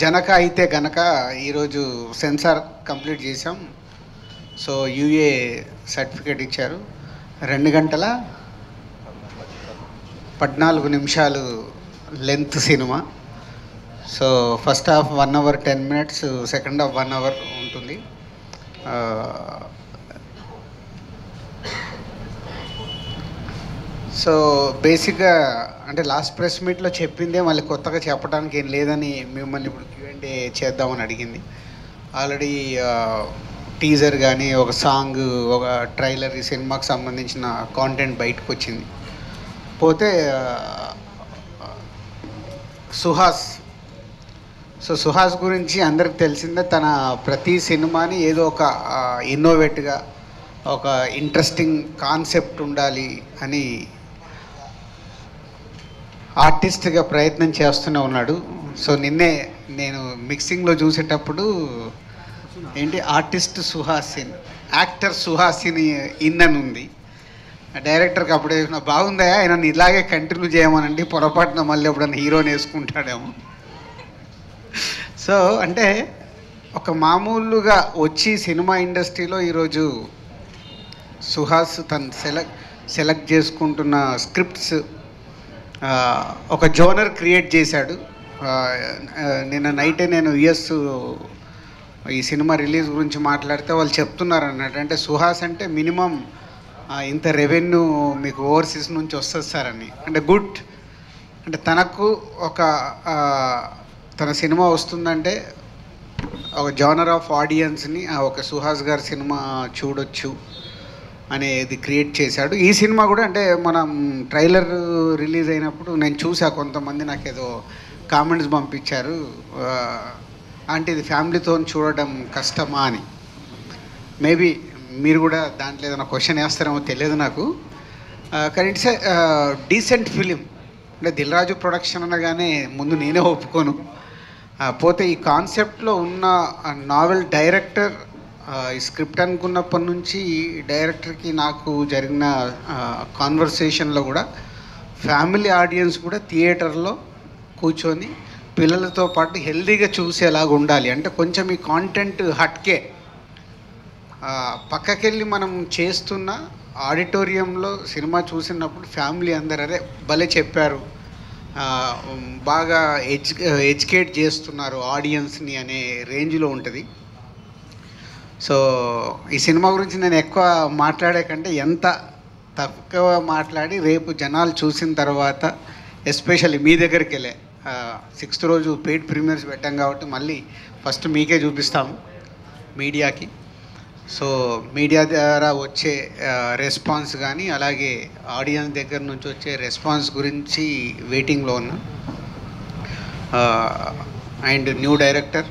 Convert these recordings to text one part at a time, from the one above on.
జనక అయితే గనక ఈరోజు సెన్సార్ కంప్లీట్ చేసాం. సో యూఏ సర్టిఫికేట్ ఇచ్చారు. 2 గంటల 14 నిమిషాలు length cinema. So first half 1 hour 10 minutes, second half 1 hour ఉంటుంది. సో బేసిక్గా అంటే లాస్ట్ ప్రెస్ మీట్లో చెప్పిందే మళ్ళీ కొత్తగా చెప్పడానికి ఏం లేదని మిమ్మల్ని ఇప్పుడు Q&A చేద్దామని అడిగింది. ఆల్రెడీ టీజర్ కానీ ఒక సాంగ్, ఒక ట్రైలర్, ఈ సినిమాకి సంబంధించిన కాంటెంట్ బయటకు వచ్చింది. పోతే సుహాస్. సో సుహాస్ గురించి అందరికి తెలిసిందే, తన ప్రతి సినిమాని ఏదో ఒక ఇన్నోవేట్గా, ఒక ఇంట్రెస్టింగ్ కాన్సెప్ట్ ఉండాలి అని ఆర్టిస్ట్గా ప్రయత్నం చేస్తూనే ఉన్నాడు. సో నిన్నే నేను మిక్సింగ్లో చూసేటప్పుడు ఏంటి ఆర్టిస్ట్ సుహాసిన్, యాక్టర్ సుహాసిని ఇన్ ఉంది. డైరెక్టర్కి అప్పుడే బాగుందా ఆయన ఇలాగే కంటిన్యూ చేయమనండి, పొరపాటున మళ్ళీ ఎప్పుడన్నా హీరోని వేసుకుంటాడేమో. సో అంటే ఒక మామూలుగా వచ్చి సినిమా ఇండస్ట్రీలో ఈరోజు సుహాస్ తను సెలెక్ట్ చేసుకుంటున్న స్క్రిప్ట్స్ ఒక జోనర్ క్రియేట్ చేశాడు. నిన్న నైటే నేను యుఎస్ ఈ సినిమా రిలీజ్ గురించి మాట్లాడితే వాళ్ళు చెప్తున్నారు అన్నట్టు, అంటే సుహాస్ అంటే మినిమం ఇంత రెవెన్యూ మీకు ఓవర్సీస్ నుంచి వస్తుంది సార్ అని. అంటే గుడ్, అంటే తనకు ఒక తన సినిమా వస్తుందంటే ఒక జోనర్ ఆఫ్ ఆడియన్స్ని ఒక సుహాస్ గారి సినిమా చూడొచ్చు అనేది క్రియేట్ చేశాడు. ఈ సినిమా కూడా అంటే మనం ట్రైలర్ రిలీజ్ అయినప్పుడు నేను చూసా, కొంతమంది నాకు ఏదో కామెంట్స్ పంపించారు, అంటే ఇది ఫ్యామిలీతో చూడడం కష్టమా అని. మేబీ మీరు కూడా దాంట్లో ఏదైనా క్వశ్చన్ వేస్తారేమో తెలియదు నాకు. కానీ ఇట్స్ ఏ డీసెంట్ ఫిలిం. అంటే దిల్ రాజు ప్రొడక్షన్ అనగానే ముందు నేనే ఒప్పుకోను. పోతే ఈ కాన్సెప్ట్లో ఉన్న నావెల్ డైరెక్టర్, ఈ స్క్రిప్ట్ అనుకున్నప్పటి నుంచి డైరెక్టర్కి నాకు జరిగిన కాన్వర్సేషన్లో కూడా ఫ్యామిలీ ఆడియన్స్ కూడా థియేటర్లో కూర్చొని పిల్లలతో పాటు హెల్దీగా చూసేలాగా ఉండాలి. అంటే కొంచెం ఈ కాంటెంట్ హట్కే పక్కకెళ్ళి మనం చేస్తున్న ఆడిటోరియంలో సినిమా చూసినప్పుడు ఫ్యామిలీ అందరూ అరే భలే చెప్పారు, బాగా ఎడ్యుకేట్ చేస్తున్నారు ఆడియన్స్ని అనే రేంజ్లో ఉంటుంది. సో ఈ సినిమా గురించి నేను ఎక్కువ మాట్లాడే కంటే ఎంత తక్కువ మాట్లాడి రేపు జనాలు చూసిన తర్వాత, ఎస్పెషల్లీ మీ దగ్గరికి వెళ్ళే 6th రోజు పెయిడ్ ప్రీమియర్స్ పెట్టాం కాబట్టి మళ్ళీ ఫస్ట్ మీకే చూపిస్తాము మీడియాకి. సో మీడియా ద్వారా వచ్చే రెస్పాన్స్ కానీ అలాగే ఆడియన్స్ దగ్గర నుంచి వచ్చే రెస్పాన్స్ గురించి వెయిటింగ్లో ఉన్నా. And new director,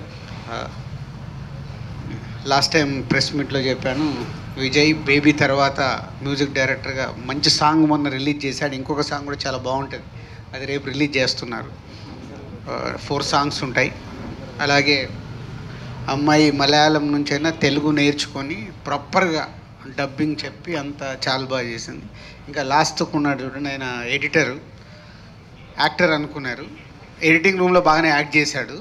last time press మీట్లో చెప్పాను, విజయ్ బేబీ తర్వాత మ్యూజిక్ డైరెక్టర్గా మంచి సాంగ్ మొన్న రిలీజ్ చేశాడు. ఇంకొక సాంగ్ కూడా చాలా బాగుంటుంది, అది రేపు రిలీజ్ చేస్తున్నారు. 4 songs ఉంటాయి. అలాగే అమ్మాయి మలయాళం నుంచి అయినా తెలుగు నేర్చుకొని ప్రాపర్గా డబ్బింగ్ చెప్పి అంతా చాలా బాగా చేసింది. ఇంకా లాస్ట్కు ఉన్నాడు చూడండి, ఆయన ఎడిటరు, యాక్టర్ అనుకున్నారు, ఎడిటింగ్ రూమ్లో బాగానే యాక్ట్ చేశాడు.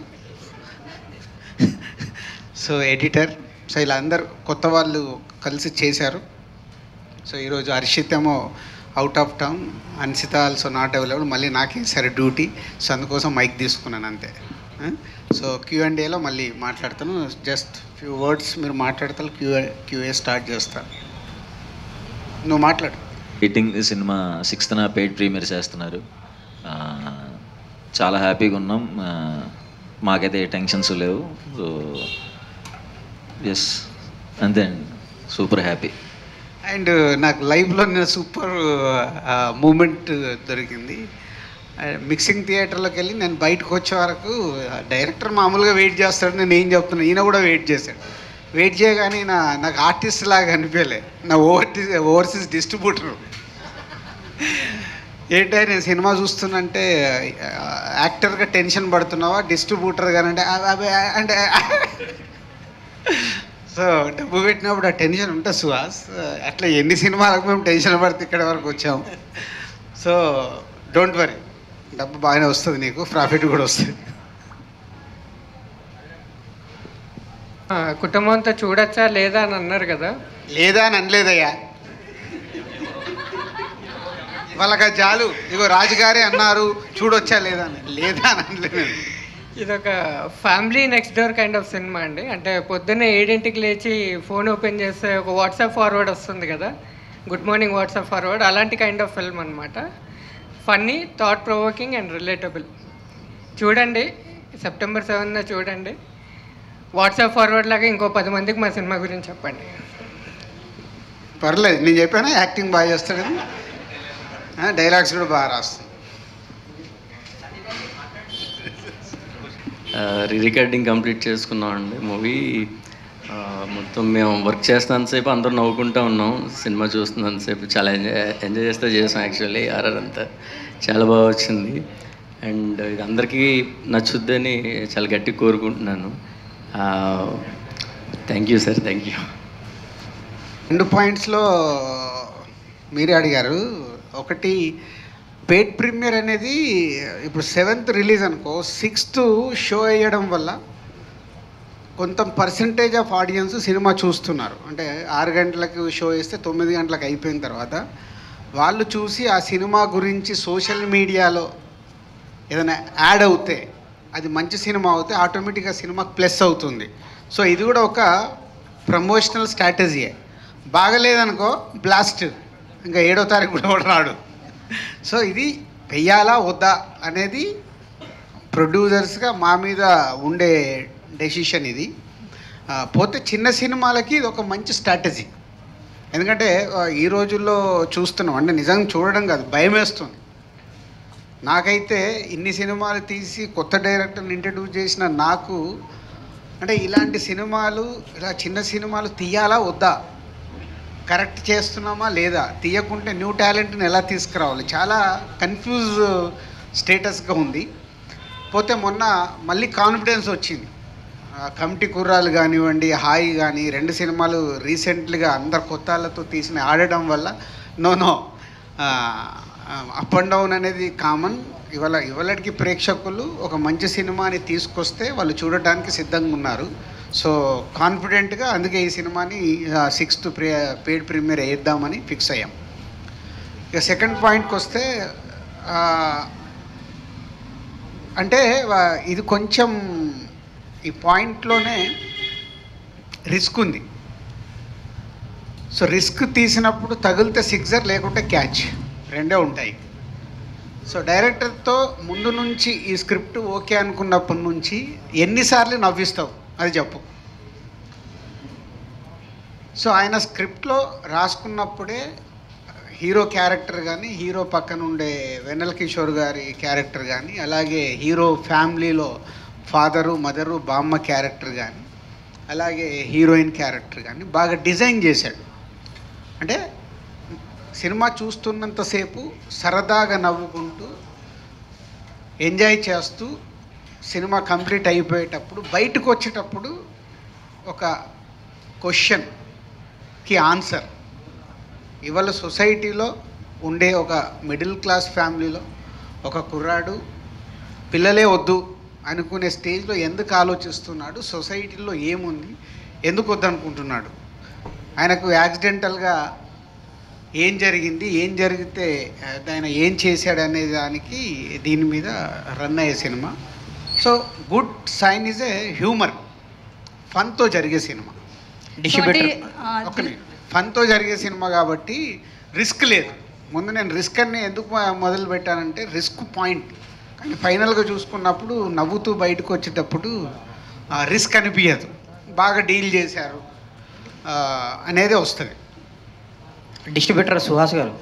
So editor. సో ఇలా అందరు కొత్త వాళ్ళు కలిసి చేశారు. సో ఈరోజు హర్షిత్ ఏమో out of town, Ansitha also not available, మళ్ళీ నాకే సరే డ్యూటీ. సో అందుకోసం మైక్ తీసుకున్నాను అంతే. సో Q&Aలో మళ్ళీ మాట్లాడతాను. జస్ట్ ఫ్యూ వర్డ్స్ మీరు మాట్లాడతారు, క్యూఏ స్టార్ట్ చేస్తాను. నువ్వు మాట్లాడు. Waiting cinema 6th paid premier చేస్తున్నారు. చాలా హ్యాపీగా ఉన్నాం. మాకైతే టెన్షన్స్ లేవు. సో ఎస్, అంతే అండి, సూపర్ హ్యాపీ. అండ్ నాకు లైఫ్లో నేను సూపర్ మూమెంట్ దొరికింది. మిక్సింగ్ థియేటర్లోకి వెళ్ళి నేను బయటకు వచ్చే వరకు డైరెక్టర్ మామూలుగా వెయిట్ చేస్తాడు, నేను ఏం చెప్తున్నాను, ఈయన కూడా వెయిట్ చేశాడు. వెయిట్ చేయగానే నాకు ఆర్టిస్ట్ లాగా అనిపించలే, నా ఓవర్సీస్ డిస్ట్రిబ్యూటరు. ఏంటంటే నేను సినిమా చూస్తున్నంటే యాక్టర్గా టెన్షన్ పడుతున్నావా, డిస్ట్రిబ్యూటర్గా అంటే సో డబ్బు పెట్టినప్పుడు ఆ టెన్షన్ ఉంటుంది సుహాస్. అట్లా ఎన్ని సినిమాలకు మేము టెన్షన్ పడితే ఇక్కడ వరకు వచ్చాము. సో డోంట్ వరీ, డబ్బు బాగానే వస్తుంది, నీకు ప్రాఫిట్ కూడా వస్తుంది. కుటుంబంతో చూడొచ్చా లేదా అని అన్నారు కదా. లేదా అని అనలేదయ్యా, వాళ్ళకి చాలు. ఇగో రాజుగారే అన్నారు చూడొచ్చా లేదా అని, లేదా అని అనలేదు. ఇదొక family next door kind of cinema అండి. అంటే పొద్దున్నే 7ంటికి లేచి ఫోన్ ఓపెన్ చేస్తే ఒక వాట్సాప్ ఫార్వర్డ్ వస్తుంది కదా, గుడ్ మార్నింగ్ వాట్సాప్ ఫార్వర్డ్, అలాంటి కైండ్ ఆఫ్ ఫిల్మ్ అనమాట. Funny, thought provoking and relatable. చూడండి, సెప్టెంబర్ 7న చూడండి. వాట్సాప్ ఫార్వర్డ్ లాగా ఇంకో 10 మందికి మా సినిమా గురించి చెప్పండి. పర్లేదు, నేను చెప్పాను యాక్టింగ్ బాగా చేస్తాడని, డైలాగ్స్ కూడా బాగా రాస్తాను. రికార్డింగ్ కంప్లీట్ చేసుకున్నామండి మూవీ. మొత్తం మేము వర్క్ చేస్తున్నంతసేపు అందరూ నవ్వుకుంటూ ఉన్నాం, సినిమా చూస్తున్నంతసేపు చాలా ఎంజాయ్ చేస్తూ చేసాం. యాక్చువల్లీ ఆర్ఆర్ అంతా చాలా బాగా వచ్చింది అండ్ ఇది అందరికీ నచ్చుద్దని చాలా గట్టిగా కోరుకుంటున్నాను. Thank you sir, thank you. 2 పాయింట్స్లో మీరే అడిగారు. ఒకటి, పెయిడ్ ప్రీమియర్ అనేది ఇప్పుడు 7th రిలీజ్ అనుకో, 6th షో అయ్యడం వల్ల కొంత పర్సంటేజ్ ఆఫ్ ఆడియన్స్ సినిమా చూస్తున్నారు. అంటే 6 గంటలకు షో వేస్తే 9 గంటలకు అయిపోయిన తర్వాత వాళ్ళు చూసి ఆ సినిమా గురించి సోషల్ మీడియాలో ఏదైనా యాడ్ అవుతే, అది మంచి సినిమా అవుతే ఆటోమేటిక్గా సినిమాకి ప్లస్ అవుతుంది. సో ఇది కూడా ఒక ప్రమోషనల్ స్ట్రాటజీయే. బాగలేదనుకో బ్లాస్ట్, ఇంకా 7వ తారీఖు కూడా రాడు. సో ఇది వెయ్యాలా వద్దా అనేది ప్రొడ్యూసర్స్గా మా మీద ఉండే డెసిషన్ ఇది. పోతే చిన్న సినిమాలకి ఇది ఒక మంచి స్ట్రాటజీ. ఎందుకంటే ఈ రోజుల్లో చూస్తున్నాం, అంటే నిజంగా చూడడం కాదు, భయం వేస్తుంది. నాకైతే ఇన్ని సినిమాలు తీసి కొత్త డైరెక్టర్ని ఇంట్రడ్యూస్ చేసిన నాకు, అంటే ఇలాంటి సినిమాలు, ఇలా చిన్న సినిమాలు తీయాలా వద్దా, కరెక్ట్ చేస్తున్నామా లేదా, తీయకుంటే న్యూ టాలెంట్ని ఎలా తీసుకురావాలి, చాలా కన్ఫ్యూజ్ స్టేటస్గా ఉంది. పోతే మొన్న మళ్ళీ కాన్ఫిడెన్స్ వచ్చింది. కమిటీ కుర్రాలు కానివ్వండి, హాయి కానీ 2 సినిమాలు రీసెంట్లీగా అందరు కొత్త వాళ్ళతో తీసిన ఆడడం వల్ల నో అప్ అండ్ డౌన్ అనేది కామన్. ఇవాళకి ప్రేక్షకులు ఒక మంచి సినిమాని తీసుకొస్తే వాళ్ళు చూడటానికి సిద్ధంగా ఉన్నారు. సో కాన్ఫిడెంట్గా అందుకే ఈ సినిమాని 6th పెయిడ్ ప్రీమియర్ వేద్దామని ఫిక్స్ అయ్యాం. ఇక సెకండ్ పాయింట్కి వస్తే, అంటే ఇది కొంచెం ఈ పాయింట్లోనే రిస్క్ ఉంది. సో రిస్క్ తీసినప్పుడు తగిలితే సిక్సర్, లేకుంటే క్యాచ్, 2 ఉంటాయి. సో డైరెక్టర్తో ముందు నుంచి ఈ స్క్రిప్ట్ ఓకే అనుకున్నప్పటి నుంచి ఎన్నిసార్లు నవ్విస్తావు అది చెప్పు. సో ఆయన స్క్రిప్ట్లో రాసుకున్నప్పుడే హీరో క్యారెక్టర్ కానీ, హీరో పక్కన ఉండే వెన్నెల కిషోర్ గారి క్యారెక్టర్ కానీ, అలాగే హీరో ఫ్యామిలీలో ఫాదరు, మదరు, బామ్మ క్యారెక్టర్ కానీ, అలాగే హీరోయిన్ క్యారెక్టర్ కానీ బాగా డిజైన్ చేశాడు. అంటే సినిమా చూస్తున్నంతసేపు సరదాగా నవ్వుకుంటూ ఎంజాయ్ చేస్తూ సినిమా కంప్లీట్ అయిపోయేటప్పుడు బయటకు వచ్చేటప్పుడు ఒక క్వశ్చన్కి ఆన్సర్. ఇవాళ సొసైటీలో ఉండే ఒక మిడిల్ క్లాస్ ఫ్యామిలీలో ఒక కుర్రాడు పిల్లలే వద్దు అనుకునే స్టేజ్లో ఎందుకు ఆలోచిస్తున్నాడు, సొసైటీలో ఏముంది, ఎందుకు వద్దనుకుంటున్నాడు, ఆయనకు యాక్సిడెంటల్గా ఏం జరిగింది, ఏం జరిగితే ఆయన ఏం చేశాడు అనే దానికి దీని మీద రన్ అయ్యే cinema. So good sign is a humour, ఫన్తో జరిగే సినిమా. ఫన్తో జరిగే సినిమా కాబట్టి రిస్క్ లేదు. ముందు నేను రిస్క్ అని ఎందుకు మొదలు పెట్టానంటే రిస్క్ పాయింట్, కానీ ఫైనల్గా చూసుకున్నప్పుడు నవ్వుతూ బయటకు వచ్చేటప్పుడు రిస్క్ అనిపించదు, బాగా డీల్ చేశారు అనేది వస్తుంది. డిస్ట్రిబ్యూటర్ సుహాస్ గారు,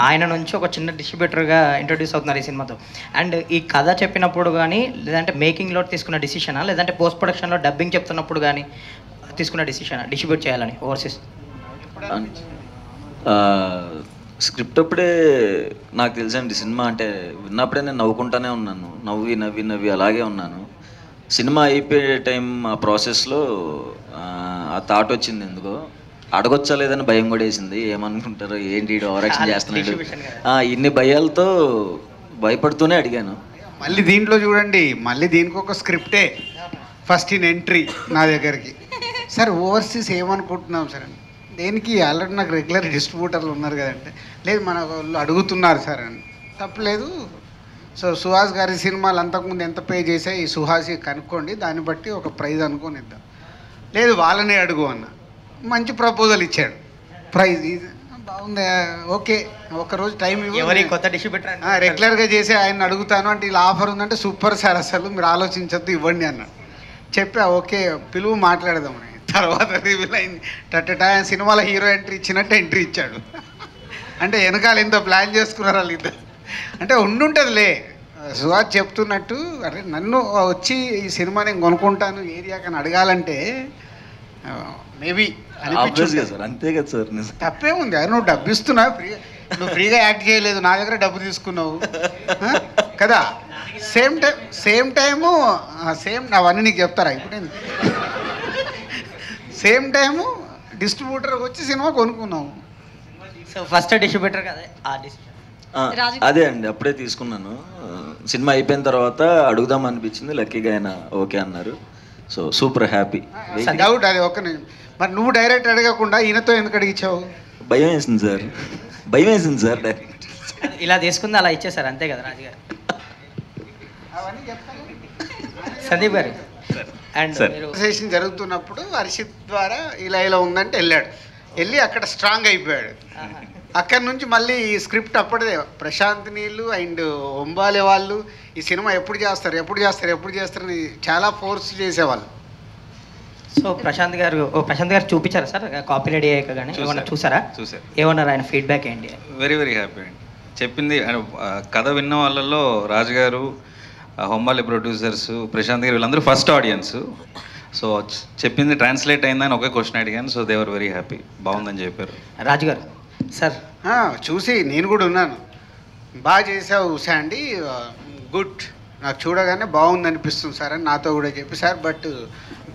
ఆయన నుంచి ఒక చిన్న డిస్ట్రిబ్యూటర్గా ఇంట్రొడ్యూస్ అవుతున్నారు ఈ సినిమాతో. అండ్ ఈ కథ చెప్పినప్పుడు కానీ, లేదంటే మేకింగ్లో తీసుకున్న డిసిషనా, లేదంటే పోస్ట్ ప్రొడక్షన్లో డబ్బింగ్ చెప్తున్నప్పుడు కానీ తీసుకున్న డిసిషనా డిస్ట్రిబ్యూట్ చేయాలని ఓవర్సీస్? స్క్రిప్ట్ అప్పుడే నాకు తెలిసండి సినిమా అంటే విన్నప్పుడే నేను నవ్వుకుంటానే ఉన్నాను, నవ్వి నవ్వి నవ్వి అలాగే ఉన్నాను. సినిమా అయిపోయే టైం ఆ ప్రాసెస్లో ఆ థాట్ వచ్చింది, ఎందుకో అడగొచ్చా లేదని భయం కూడా వేసింది. ఏమనుకుంటారో, ఏంటి ఓవరాక్షన్ చేస్తున్నాడు, ఇన్ని భయాలతో భయపడుతూనే అడిగాను. మళ్ళీ దీంట్లో చూడండి, మళ్ళీ దీనికి ఒక స్క్రిప్టే ఫస్ట్ ఇన్ ఎంట్రీ నా దగ్గరికి. సార్ ఓవర్సీస్ ఏమనుకుంటున్నాం సార్ అని. దేనికి ఆల్రెడీ నాకు రెగ్యులర్ డిస్ట్రిబ్యూటర్లు ఉన్నారు కదంటే, లేదు మన వాళ్ళు అడుగుతున్నారు సార్ అని. తప్పలేదు. సో సుహాస్ గారి సినిమాలు అంతకుముందు ఎంత పే చేసా ఈ సుహాసి కనుక్కోండి, దాన్ని బట్టి ఒక ప్రైజ్ అనుకొని ఇద్దాం. లేదు వాళ్ళనే అడుగు అన్న. మంచి ప్రపోజల్ ఇచ్చాడు, ప్రైజ్ ఇది బాగుంది, ఓకే ఒకరోజు టైం ఎవరి కొత్త డిస్ట్రిబ్యూటర్ రెగ్యులర్గా చేసి ఆయన అడుగుతాను అంటే ఇలా ఆఫర్ ఉందంటే సూపర్ సార్, అసలు మీరు ఆలోచించద్దు ఇవ్వండి అన్నాడు. చెప్పా ఓకే పిలువు మాట్లాడదామని. తర్వాత రివీల్ అయింది టట్టా సినిమాలో హీరో ఎంట్రీ ఇచ్చినట్టు ఎంట్రీ ఇచ్చాడు. అంటే వెనకాల ఎంతో ప్లాన్ చేసుకున్నారు వాళ్ళు ఇద్దరు. అంటే ఉండుంటుందిలే. సుహాస్ చెప్తున్నట్టు అరే నన్ను వచ్చి ఈ సినిమా నేను కొనుక్కుంటాను ఏరియాకని అడగాలంటే మేబీ Obviously సార్, అంతే కదా సార్. తప్పే ఉంది. అరే నువ్వు డబ్బు ఇస్తున్నావు, నువ్వు ఫ్రీగా యాక్ట్ చేయలేదు, నా దగ్గర డబ్బు తీసుకున్నావు కదా. సేమ్ టైము అవన్నీ నీకు చెప్తారా ఇప్పుడు? సేమ్ టైము డిస్ట్రిబ్యూటర్ వచ్చి సినిమా కొనుక్కున్నావు. సో ఫస్ట్ డిస్ట్రిబ్యూటర్ కదా ఆ డిస్ట్రిబ్యూటర్. అదే అండి, అప్పుడే తీసుకున్నాను. సినిమా అయిపోయిన తర్వాత అడుగుదాం అనిపించింది, లక్కీగా ఆయన ఓకే అన్నారు. So super happy. డౌట్ అది ఒక నిమిషం. మరి నువ్వు డైరెక్ట్ అడగకుండా ఈయనతో ఎందుకు అడిగించావు? భయం వేసింది సార్ డైరెక్ట్. ఇలా తీసుకుంది అలా ఇచ్చేసారు అంతే కదా రాజుగారు. సందీప్ గారు అండ్ కాన్వర్సేషన్ జరుగుతున్నప్పుడు హర్షిత్ ద్వారా ఇలా ఉందంటే వెళ్ళి అక్కడ స్ట్రాంగ్ అయిపోయాడు. అక్కడి నుంచి మళ్ళీ ఈ స్క్రిప్ట్ అప్పటిదే ప్రశాంత్ నీళ్ళు అండ్ ఒంబాలే వాళ్ళు ఈ సినిమా ఎప్పుడు చేస్తారని చాలా ఫోర్స్ చేసేవాళ్ళు. సో ప్రశాంత్ గారు చూపించారా సార్ కాపీ రెడీ అయ్యాక? కానీ ఏమన్నా చూసారు. ఏమన్నారు ఆయన ఫీడ్బ్యాక్ ఏంటి? వెరీ హ్యాపీ అండి. చెప్పింది కథ విన్న వాళ్ళల్లో రాజు గారు, హొంబాలి ప్రొడ్యూసర్స్, ప్రశాంత్ గారు వీళ్ళందరూ ఫస్ట్ ఆడియన్స్. సో చెప్పింది ట్రాన్స్లేట్ అయిందని ఒకే క్వశ్చన్ అడిగాను. So they were very happy, బాగుందని చెప్పారు. రాజు గారు సార్ చూసి నేను కూడా ఉన్నాను, బాగా చేసావు శాండీ, గుడ్, నాకు చూడగానే బాగుంది అనిపిస్తుంది సార్ అని నాతో కూడా చెప్పి, సార్ బట్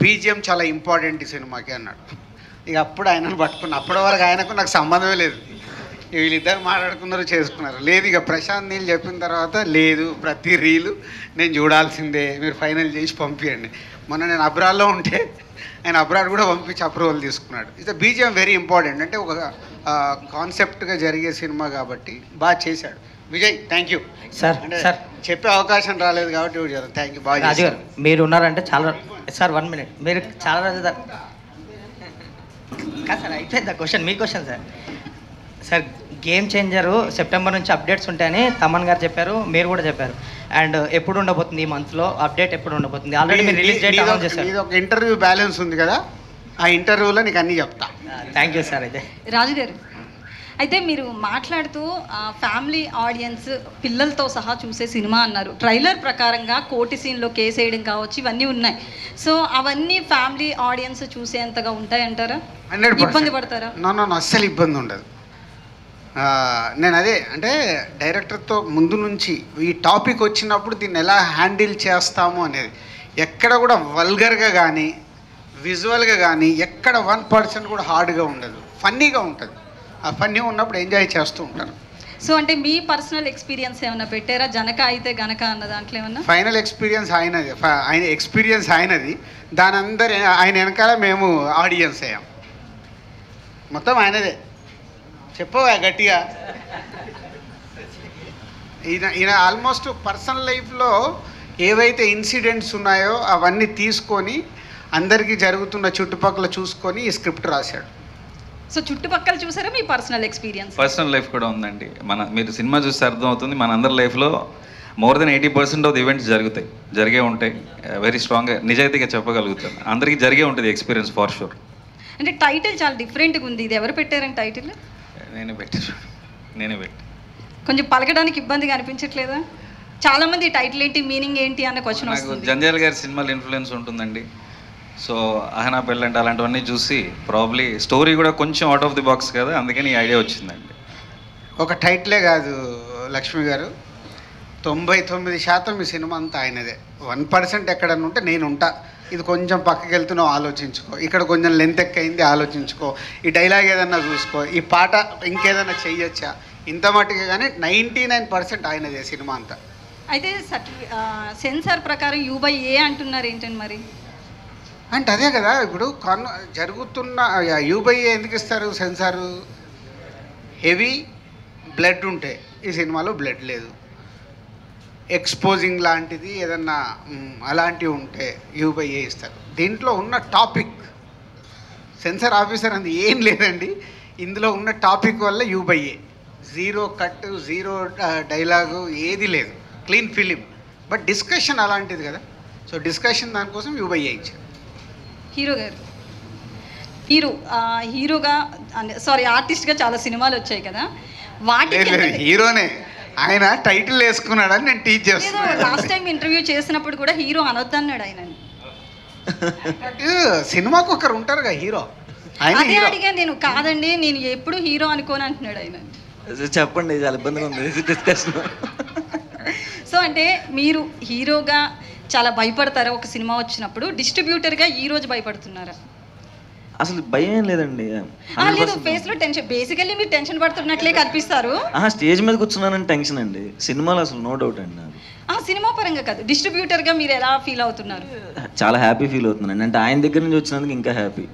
బీజిఎం చాలా ఇంపార్టెంట్ ఈ సినిమాకి అన్నాడు. ఇక అప్పుడు ఆయనను పట్టుకున్నా. అప్పటి వరకు ఆయనకు నాకు సంబంధమే లేదు. వీళ్ళిద్దరు మాట్లాడుకున్నారు, చేసుకున్నారు. లేదు ఇక ప్రశాంత్ నీళ్ళు చెప్పిన తర్వాత లేదు, ప్రతి రీలు నేను చూడాల్సిందే, మీరు ఫైనల్ చేసి పంపించండి. మొన్న నేను అబ్రాడ్లో ఉంటే ఆయన అబ్రాడ్ కూడా పంపించి అప్రూవల్ తీసుకున్నాడు. ఇది బీజిఎం వెరీ ఇంపార్టెంట్. అంటే ఒక కాన్సెప్ట్గా జరిగే సినిమా కాబట్టి బాగా చేశాడు Vijay. Thank you sir. Sir చెప్పే అవకాశం రాలేదు కాబట్టి థ్యాంక్ యూ. బాగా రాజు గారు మీరు ఉన్నారంటే చాలా సార్ 1 minute మీరు చాలా రోజులు సార్ అయిపోయింది క్వశ్చన్. మీ question sir game changer September నుంచి అప్డేట్స్ ఉంటాయని తమన్ గారు చెప్పారు, మీరు కూడా చెప్పారు. అండ్ ఎప్పుడు ఉండబోతుంది ఈ మంత్లో అప్డేట్ ఎప్పుడు ఉండబోతుంది? ఆల్రెడీ మీరు రిలీజ్ డేట్ అనౌన్స్ చేశారు. ఇది ఒక ఇంటర్వ్యూ బ్యాలెన్స్ ఉంది కదా, ఆ ఇంటర్వ్యూలో నీకు అన్నీ చెప్తా. Thank you sir. అయితే రాజు గారు అయితే మీరు మాట్లాడుతూ ఫ్యామిలీ ఆడియన్స్ పిల్లలతో సహా చూసే సినిమా అన్నారు. ట్రైలర్ ప్రకారంగా కోటి సీన్లో కేసు వేయడం కావచ్చు ఇవన్నీ ఉన్నాయి. సో అవన్నీ ఫ్యామిలీ ఆడియన్స్ చూసేంతగా ఉంటాయంటారా? 100% ఇబ్బంది పడతారా? నో అస్సలు ఇబ్బంది ఉండదు. నేను అదే అంటే డైరెక్టర్తో ముందు నుంచి ఈ టాపిక్ వచ్చినప్పుడు దీన్ని ఎలా హ్యాండిల్ చేస్తాము అనేది ఎక్కడ కూడా వల్గర్గా కానీ విజువల్గా కానీ ఎక్కడ 1% కూడా హార్డ్గా ఉండదు, ఫన్నీగా ఉంటుంది. ఆ ఫన్నీ ఉన్నప్పుడు ఎంజాయ్ చేస్తూ ఉంటారు. సో అంటే మీ పర్సనల్ ఎక్స్పీరియన్స్ ఏమైనా పెట్టారా? జనక అయితే గనక అన్న దాంట్లో ఏమన్నా? ఫైనల్ ఎక్స్పీరియన్స్ ఆయనది, దాని అందరు ఆయన వెనకాల మేము ఆడియన్స్ అయ్యాం, మొత్తం ఆయనదే. చెప్పవా గట్టిగా. ఈయన ఆల్మోస్ట్ పర్సనల్ లైఫ్లో ఏవైతే ఇన్సిడెంట్స్ ఉన్నాయో అవన్నీ తీసుకొని అందరికీ జరుగుతున్న చుట్టుపక్కల చూసుకొని ఈ స్క్రిప్ట్ రాశాడు. సో చుట్టుపక్కల చూసారా మీ పర్సనల్ ఎక్స్పీరియన్స్? పర్సనల్ లైఫ్ కూడా ఉందండి. మీరు సినిమా చూస్తే అర్థమవుతుంది, మన అందరి లైఫ్లో more than 80% of the events జరిగే ఉంటాయి. వెరీ స్ట్రాంగ్గా నిజాయితీగా చెప్పగలుగుతాను, అందరికీ జరిగే ఉంటుంది ఎక్స్పీరియన్స్ ఫార్ షూర్. అంటే టైటిల్ చాలా డిఫరెంట్గా ఉంది. ఇది ఎవరు పెట్టారని టైటిల్? నేనే పెట్టి కొంచెం పలకడానికి ఇబ్బందిగా అనిపించట్లేదా? చాలా మంది టైటిల్ ఏంటి, మీనింగ్ ఏంటి అన్న క్వశ్చన్ వస్తుంది. జంజాల్ గారి సినిమాలు ఇన్ఫ్లుయెన్స్ ఉంటుందండి. సో అహనా పెళ్ళంటే అలాంటివన్నీ చూసి ప్రాబ్లీ స్టోరీ కూడా కొంచెం అవుట్ ఆఫ్ ది బాక్స్ కదా, అందుకని ఈ ఐడియా వచ్చిందండి. ఒక టైటిలే కాదు లక్ష్మి గారు, 99% మీ సినిమా అంతా ఆయనదే. 1% ఎక్కడన్నా ఉంటే నేను ఉంటా, ఇది కొంచెం పక్కకి వెళ్తున్నావు ఆలోచించుకో, ఇక్కడ కొంచెం లెంత్ ఎక్కువైంది ఆలోచించుకో, ఈ డైలాగ్ ఏదన్నా చూసుకో, ఈ పాట ఇంకేదన్నా చెయ్యొచ్చా, ఇంత మట్టుగా. కానీ 99% ఆయనదే సినిమా అంతా. అయితే సెన్సార్ ప్రకారం U/A అంటున్నారు ఏంటండి మరి? అంటే అదే కదా ఇప్పుడు జరుగుతున్న యూబైఏ ఎందుకు ఇస్తారు సెన్సారు? హెవీ బ్లడ్ ఉంటే, ఈ సినిమాలో బ్లడ్ లేదు. ఎక్స్పోజింగ్ లాంటిది ఏదన్నా అలాంటివి ఉంటే యూబైఏ ఇస్తారు. దీంట్లో ఉన్న టాపిక్ సెన్సార్ ఆఫీసర్ అది ఏం లేదండి, ఇందులో ఉన్న టాపిక్ వల్ల యూబైఏ. జీరో కట్, జీరో డైలాగు, ఏది లేదు, క్లీన్ ఫిలిం. బట్ డిస్కషన్ అలాంటిది కదా, సో డిస్కషన్ దానికోసం యూబైఏ ఇచ్చారు. హీరో గారు, హీరోగా సారీ ఆర్టిస్ట్గా చాలా సినిమాలు వచ్చాయి కదా, వాటికి హీరోనే ఆయన టైటిల్ వేసుకున్నాడని నేను టీచ్ చేస్తాను. లాస్ట్ టైం ఇంటర్వ్యూ చేసినప్పుడు కూడా హీరో అనొద్దన్నాడు ఆయన. సినిమాకు ఒకరు ఉంటారు కదా హీరో, అదే అడిగా నేను. కాదండి నేను ఎప్పుడు హీరో అనుకోని అంటున్నాడు ఆయన. చెప్పండి, చాలా ఇబ్బందిగా ఉంది డిస్కషన్. సో అంటే మీరు హీరోగా చాలా భయపడతారా ఒక సినిమా వచ్చినప్పుడు? డిస్ట్రిబ్యూటర్గా ఈ రోజు భయపడుతున్నారా? అసలు భయం ఏం లేదండి. లేదు, ఫేస్ లో టెన్షన్. బేసికల్లీ మీరు టెన్షన్ పడుతున్నట్లే కనిపిస్తారు. స్టేజ్ మీద కూర్చున్నానని టెన్షన్ అండి, సినిమాలో అసలు నో డౌట్ అండి. సినిమా పరంగా కాదు, డిస్ట్రిబ్యూటర్గా మీరు ఎలా ఫీల్ అవుతున్నారు? చాలా హ్యాపీ ఫీల్ అవుతున్నాను. అంటే ఆయన దగ్గర నుంచి వచ్చినందుకు ఇంకా హ్యాపీ.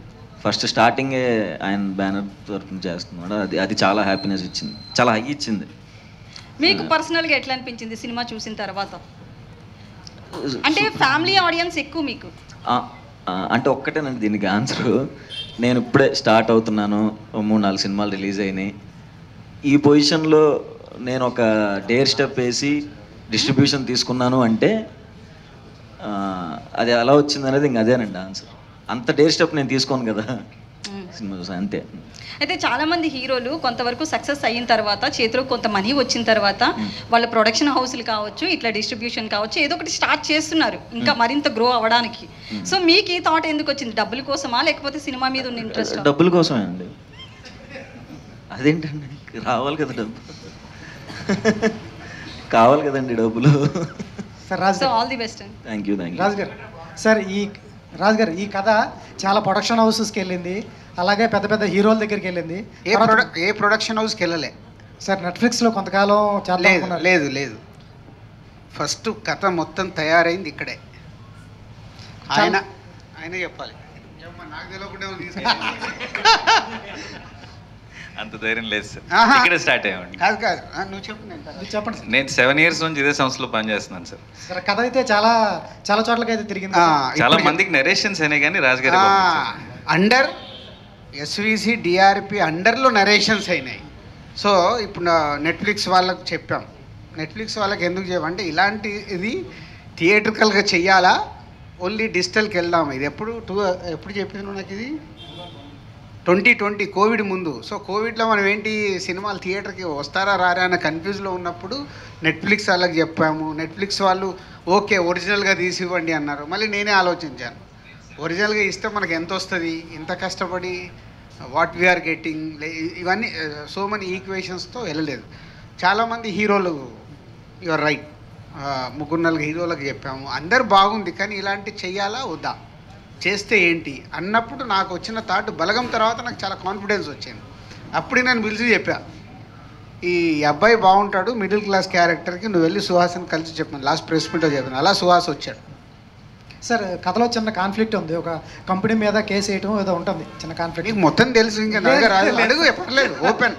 ఫస్ట్ స్టార్టింగే ఆయన బ్యానర్ తరఫున చేస్తున్నాడు, అది చాలా హ్యాపీనెస్ ఇచ్చింది, చాలా హై ఇచ్చింది. మీకు పర్సనల్గా ఎట్లా అనిపించింది సినిమా చూసిన తర్వాత? అంటే ఫ్యామిలీ ఆడియన్స్ ఎక్కువ మీకు అంటే ఒక్కటేనండి దీనికి ఆన్సరు. నేను ఇప్పుడే స్టార్ట్ అవుతున్నాను, 3-4 సినిమాలు రిలీజ్ అయినాయి. ఈ పొజిషన్లో నేను ఒక డేర్ స్టెప్ వేసి డిస్ట్రిబ్యూషన్ తీసుకున్నాను అంటే అది ఎలా వచ్చింది అనేది ఇంక అదేనండి ఆన్సర్. అంత డేర్ స్టెప్ నేను తీసుకోను కదా సినిమా చూసా, అంతే. అయితే చాలామంది హీరోలు కొంతవరకు సక్సెస్ అయిన తర్వాత, చేతిలో కొంత మనీ వచ్చిన తర్వాత వాళ్ళ ప్రొడక్షన్ హౌస్లు కావచ్చు, ఇట్లా డిస్ట్రిబ్యూషన్ కావచ్చు, ఏదో ఒకటి స్టార్ట్ చేస్తున్నారు ఇంకా మరింత గ్రో అవ్వడానికి. సో మీకు ఈ థాట్ ఎందుకు వచ్చింది? డబ్బుల కోసమా లేకపోతే సినిమా మీద ఉన్న ఇంట్రెస్ట్? డబ్బుల కోసమే అండి. అదేంటండి, రావాలి కదా డబ్బు, కావాలి కదండి డబ్బులు. So all the best. Thank you. Raju గారు, సార్ ఈ కథ చాలా ప్రొడక్షన్ హౌసెస్కి వెళ్ళింది, అలాగే పెద్ద పెద్ద హీరోల దగ్గరికి వెళ్ళింది. ఏ ప్రొడక్షన్ హౌస్కి వెళ్ళలే సార్. నెట్ఫ్లిక్స్లో కొంతకాలం లేదు. ఫస్ట్ కథ మొత్తం తయారైంది ఇక్కడే. ఆయన చెప్పాలి, నాకు తెలియకుండా అంత ధైర్యం లేదు సార్, ఇక్కడే స్టార్ట్ అయ్యామండి. కాదు నువ్వు చెప్పండి. నేను 7 years నుంచి ఇదే సంస్థలో పనిచేస్తున్నాను సార్. సార్ కథ అయితే చాలా చోట్లకి అయితే తిరిగింది, చాలా మందికి నరేషన్స్ అయినాయి, కానీ రాజుగారి అండర్ ఎస్విసి డిఆర్పి అండర్లో నరేషన్స్ అయినాయి. సో ఇప్పుడు నెట్ఫ్లిక్స్ వాళ్ళకు చెప్పాం. నెట్ఫ్లిక్స్ వాళ్ళకి ఎందుకు చెప్పంటే ఇలాంటి ఇది థియేట్రికల్గా చెయ్యాలా, ఓన్లీ డిజిటల్కి వెళ్దాం. ఇది ఎప్పుడు చెప్పాను నాకు, ఇది 2020 కోవిడ్ ముందు. సో కోవిడ్లో మనం ఏంటి సినిమాలు థియేటర్కి వస్తారా రారా అన్న కన్ఫ్యూజ్లో ఉన్నప్పుడు నెట్ఫ్లిక్స్ వాళ్ళకి చెప్పాము. నెట్ఫ్లిక్స్ వాళ్ళు ఓకే ఒరిజినల్గా తీసి ఇవ్వండి అన్నారు. మళ్ళీ నేనే ఆలోచించాను, ఒరిజినల్గా ఇస్తే మనకు ఎంత వస్తుంది, ఇంత కష్టపడి వాట్ వీఆర్ గెట్టింగ్, ఇవన్నీ సో మెనీ ఈక్వేషన్స్తో వెళ్ళలేదు. చాలామంది హీరోలు, యువర్ రైట్, 3-4 హీరోలకు చెప్పాము, అందరు బాగుంది, కానీ ఇలాంటి చెయ్యాలా వద్దా, చేస్తే ఏంటి అన్నప్పుడు నాకు వచ్చిన థాట్ బలగం తర్వాత నాకు చాలా కాన్ఫిడెన్స్ వచ్చింది. అప్పుడు నేను పిలిచి చెప్పా, ఈ అబ్బాయి బాగుంటాడు, మిడిల్ క్లాస్ క్యారెక్టర్కి, నువ్వు వెళ్ళి సుహాస్ని కలిసి చెప్పాను. లాస్ట్ ప్రెస్ మీట్లో చెప్పాను, అలా సుహాస్ వచ్చాడు. సార్ కథలో చిన్న కాన్ఫ్లిక్ట్ ఉంది, ఒక కంపెనీ మీద కేసు వేయటం ఏదో ఉంటుంది, చిన్న కాన్ఫ్లిక్ట్. నీకు మొత్తం తెలుసు, ఇంకా అడుగు, చెప్పట్లేదు, ఓపెన్.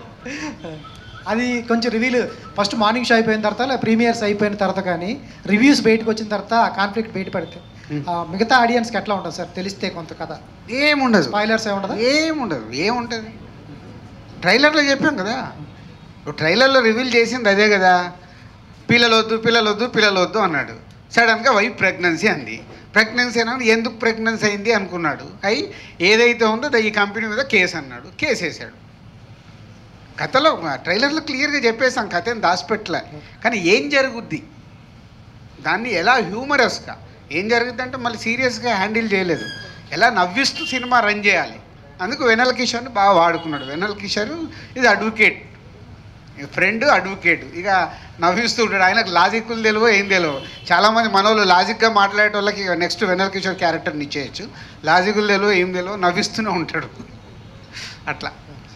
అది కొంచెం రివ్యూలు ఫస్ట్ మార్నింగ్ షో అయిపోయిన తర్వాత, లేదా ప్రీమియర్స్ అయిపోయిన తర్వాత, కానీ రివ్యూస్ బయటకు వచ్చిన తర్వాత ఆ కాన్ఫ్లిక్ట్ బయటపడితే మిగతా ఆడియన్స్కి ఎట్లా ఉంటుంది సార్? తెలిస్తే కొంత కథ ఏముండదు, స్పాయిలర్స్ ఏముంటుంది. ట్రైలర్లో చెప్పాం కదా, ట్రైలర్లో రివీల్ చేసింది అదే కదా, పిల్లలొద్దు అన్నాడు. సడన్గా వైఫ్ ప్రెగ్నెన్సీ అంది. ప్రెగ్నెన్సీ అన్నాడు, ఎందుకు ప్రెగ్నెన్సీ అయింది అనుకున్నాడు. ఏదైతే ఉందో ఈ కంపెనీ మీద కేసు అన్నాడు, కేసు వేసాడు. కథలో ట్రైలర్లో క్లియర్గా చెప్పేసాం, కథ ఏం దాచిపెట్టలే. కానీ ఏం జరుగుద్ది, దాన్ని ఎలా హ్యూమరస్గా ఏం జరుగుద్ది అంటే మళ్ళీ సీరియస్గా హ్యాండిల్ చేయలేదు, ఎలా నవ్విస్తూ సినిమా రన్ చేయాలి. అందుకు వెన్నెల కిషోర్ని బాగా వాడుకున్నాడు. వెన్నెల కిషోర్ ఇది అడ్వకేట్, ఫ్రెండ్ అడ్వకేట్, ఇక నవ్విస్తూ ఉంటాడు. ఆయనకు లాజిక్లు తెలియవు, ఏం తెలియవు. చాలామంది మనోళ్ళు లాజిక్గా మాట్లాడే వాళ్ళకి నెక్స్ట్ వెన్నెల కిషోర్ క్యారెక్టర్ని ఇచ్చేయచ్చు. లాజిక్లు తెలియవు, ఏం తెలియవు, నవ్విస్తూనే ఉంటాడు. అట్లా